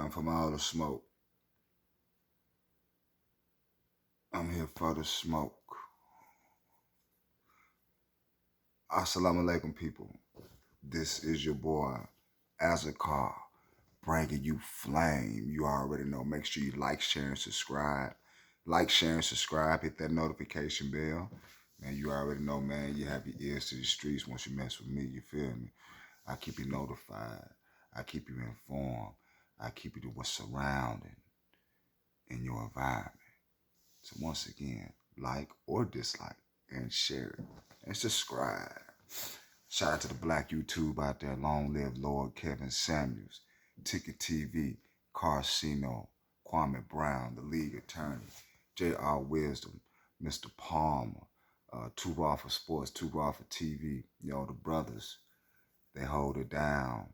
come from all the smoke. I'm here for the smoke. Assalamu alaikum, people. This is your boy, Azakar, bringing you flame. You already know. Make sure you like, share, and subscribe. Like, share, and subscribe. Hit that notification bell. Man, you already know, man. You have your ears to the streets once you mess with me. You feel me? I keep you notified. I keep you informed. I keep you to what's surrounding in your environment. So once again, like or dislike and share it and subscribe. Shout out to the black YouTube out there. Long live Lord Kevin Samuels, Ticket TV, Carcino, Kwame Brown, the league attorney, J.R. Wisdom, Mr. Palmer, Too Raw for Sports, Too Raw for TV. Yo, the brothers, they hold it down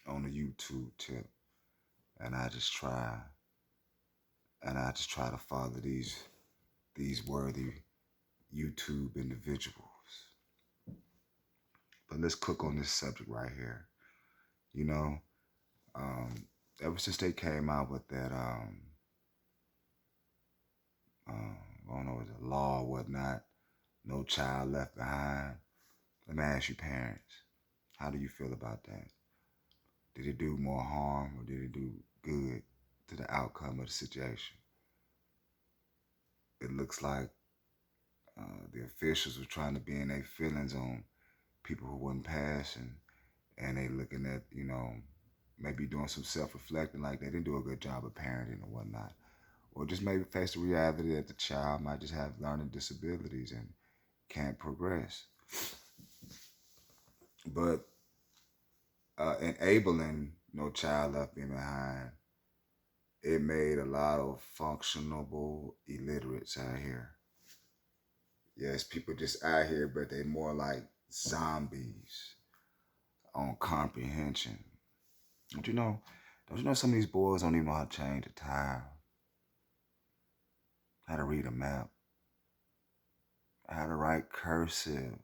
on the YouTube tip. And I just try to follow these worthy YouTube individuals. But let's cook on this subject right here. You know, ever since they came out with that, I don't know, the law or whatnot, No Child Left Behind. Let me ask you, parents, how do you feel about that? Did it do more harm or did it do good to the outcome of the situation? It looks like the officials were trying to be in their feelings on people who wasn't passing, and they looking at, you know, maybe doing some self-reflecting, like they didn't do a good job of parenting or whatnot. Or just maybe face the reality that the child might just have learning disabilities and can't progress. But enabling No Child Left Behind, it made a lot of functionable illiterates out here. Yes, people just out here, but they more like zombies on comprehension. Don't you know some of these boys don't even know how to change a tire, how to read a map, how to write cursive.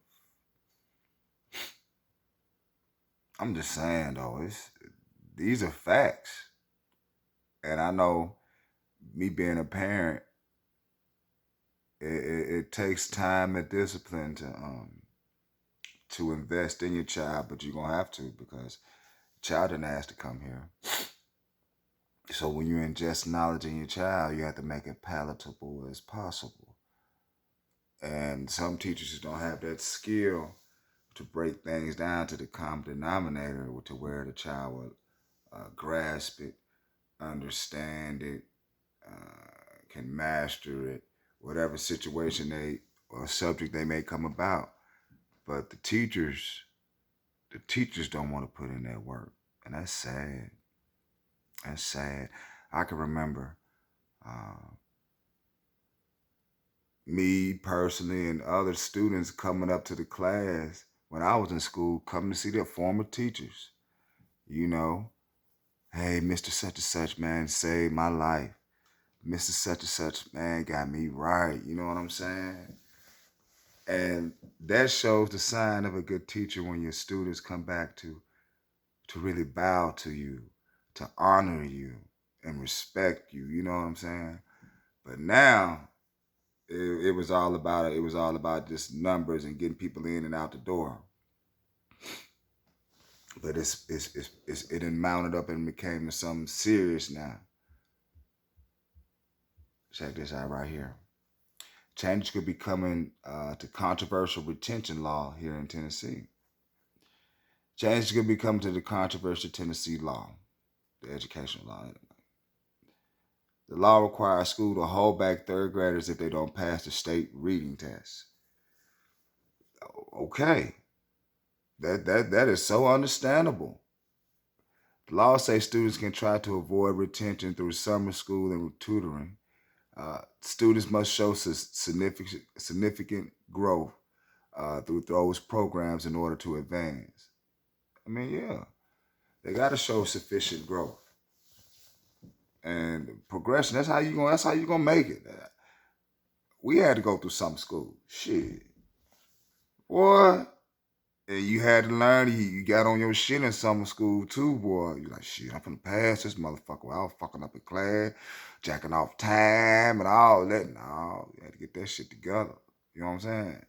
I'm just saying, though, these are facts. And I know, me being a parent, it takes time and discipline to invest in your child, but you're gonna have to, because the child didn't ask to come here. So when you ingest knowledge in your child, you have to make it palatable as possible. And some teachers just don't have that skill to break things down to the common denominator, to where the child will grasp it, understand it, can master it, whatever situation or subject they may come about. But the teachers don't want to put in that work, and that's sad. That's sad. I can remember me personally and other students coming up to the class when I was in school, coming to see their former teachers. You know, hey, Mr. Such and Such, man, saved my life. Mr. Such and Such, man, got me right. You know what I'm saying? And that shows the sign of a good teacher, when your students come back to really bow to you, to honor you and respect you. You know what I'm saying? But now it was all about just numbers and getting people in and out the door. But it done mounted up and became something serious now. Check this out right here. Changes could be coming to controversial retention law here in Tennessee. Changes could be coming to the controversial Tennessee law, the educational law. The law requires school to hold back third graders if they don't pass the state reading test. Okay, that is so understandable. The law says students can try to avoid retention through summer school and tutoring. Students must show significant growth through those programs in order to advance. I mean, yeah, they got to show sufficient growth and progression. That's how you gonna make it. We had to go through some school. Shit, boy. And you had to learn. You got on your shit in summer school too, boy. You like, shit, I'm finna pass this motherfucker. I was fucking up in class, jacking off time and all that. No, you had to get that shit together. You know what I'm saying?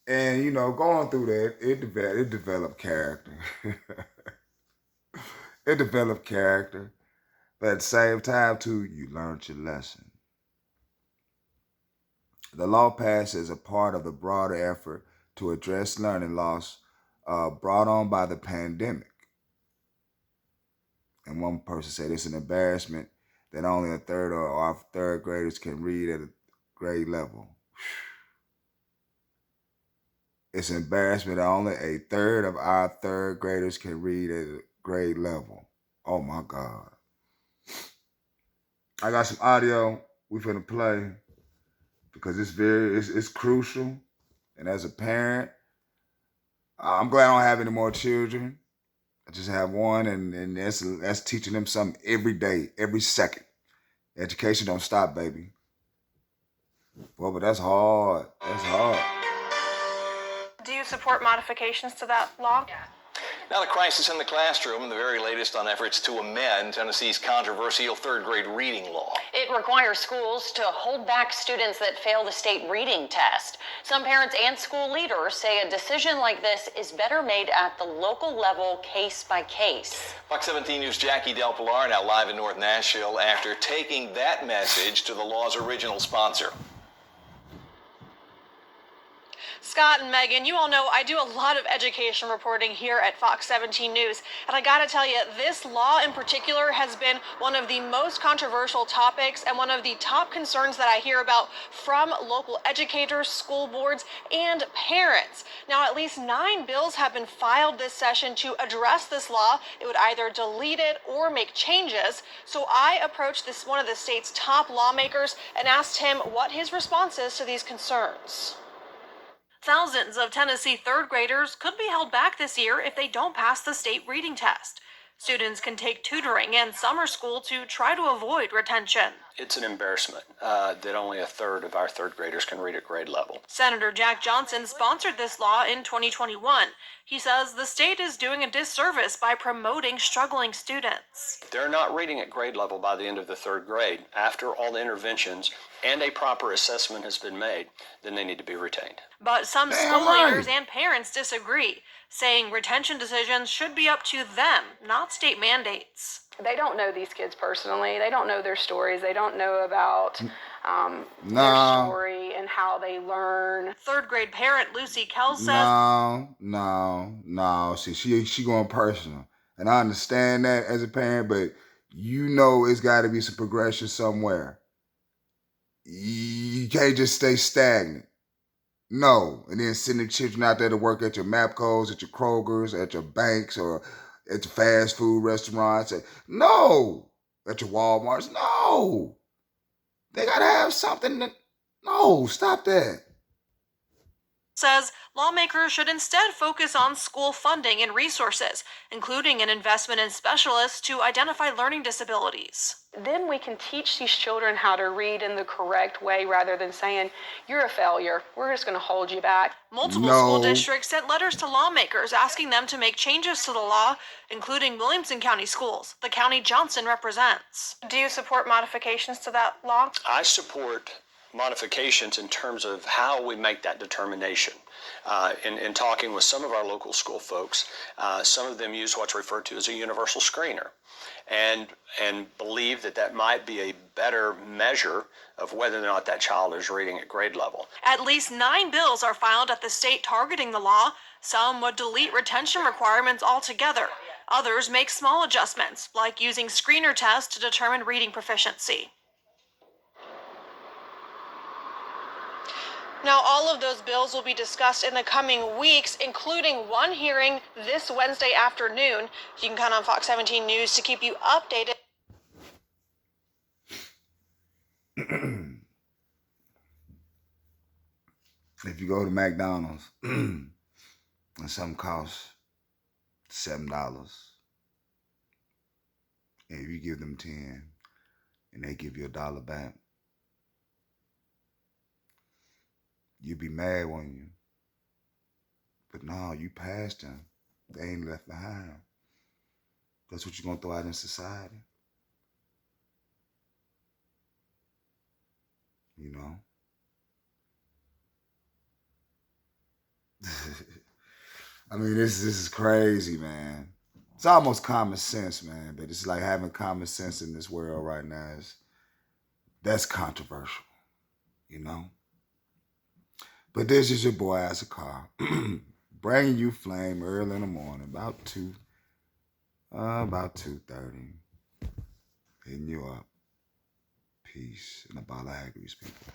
And you know, going through that, it developed character. It developed character. But at the same time, too, you learned your lesson. The law passed as a part of the broader effort to address learning loss brought on by the pandemic. And one person said it's an embarrassment that only a third or our third graders can read at a grade level. It's an embarrassment that only a third of our third graders can read at a grade level. Oh my God. I got some audio we finna play because it's crucial. And as a parent, I'm glad I don't have any more children. I just have one, and that's teaching them something every day, every second. Education don't stop, baby. Well, but that's hard. That's hard. Do you support modifications to that law? Yeah. Now the crisis in the classroom and the very latest on efforts to amend Tennessee's controversial third grade reading law. It requires schools to hold back students that fail the state reading test. Some parents and school leaders say a decision like this is better made at the local level, case by case. Fox 17 News' Jackie Del Pilar now live in North Nashville after taking that message to the law's original sponsor. Scott and Megan, you all know I do a lot of education reporting here at Fox 17 News, and I gotta tell you, this law in particular has been one of the most controversial topics and one of the top concerns that I hear about from local educators, school boards, and parents. Now, at least 9 bills have been filed this session to address this law. It would either delete it or make changes. So I approached one of the state's top lawmakers and asked him what his response is to these concerns. Thousands of Tennessee third graders could be held back this year if they don't pass the state reading test. Students can take tutoring and summer school to try to avoid retention. It's an embarrassment that only a third of our third graders can read at grade level. Senator Jack Johnson sponsored this law in 2021. He says the state is doing a disservice by promoting struggling students. If they're not reading at grade level by the end of the third grade, after all the interventions and a proper assessment has been made, then they need to be retained. But some school leaders and parents disagree, saying retention decisions should be up to them, not state mandates. They don't know these kids personally. They don't know their stories. They don't know about their story and how they learn. Third grade parent Lucy Kell says, No. See, she going personal. And I understand that as a parent, but you know it's got to be some progression somewhere. You can't just stay stagnant. No. And then sending children out there to work at your MAPCOs, at your Krogers, at your banks, or at your fast food restaurants. No. At your Walmarts. No. They got to have something. No, stop that. Says lawmakers should instead focus on school funding and resources, including an investment in specialists to identify learning disabilities. Then we can teach these children how to read in the correct way rather than saying, you're a failure, we're just going to hold you back. Multiple school districts sent letters to lawmakers asking them to make changes to the law, including Williamson County Schools, the county Johnson represents. Do you support modifications to that law? I support modifications in terms of how we make that determination. In talking with some of our local school folks, some of them use what's referred to as a universal screener and believe that might be a better measure of whether or not that child is reading at grade level. At least 9 bills are filed at the state targeting the law. Some would delete retention requirements altogether. Others make small adjustments, like using screener tests to determine reading proficiency. Now, all of those bills will be discussed in the coming weeks, including one hearing this Wednesday afternoon. You can count on Fox 17 News to keep you updated. If you go to McDonald's and something costs $7, and if you give them 10 and they give you $1 back, you'd be mad, wouldn't you? But no, you passed them. They ain't left behind. That's what you're going to throw out in society. You know? I mean, this is crazy, man. It's almost common sense, man. But it's like having common sense in this world right now that's controversial, you know? But this is your boy, As a Car, bringing you flame early in the morning, about 2:30, hitting you up. Peace and a bottle of Haggry's, people.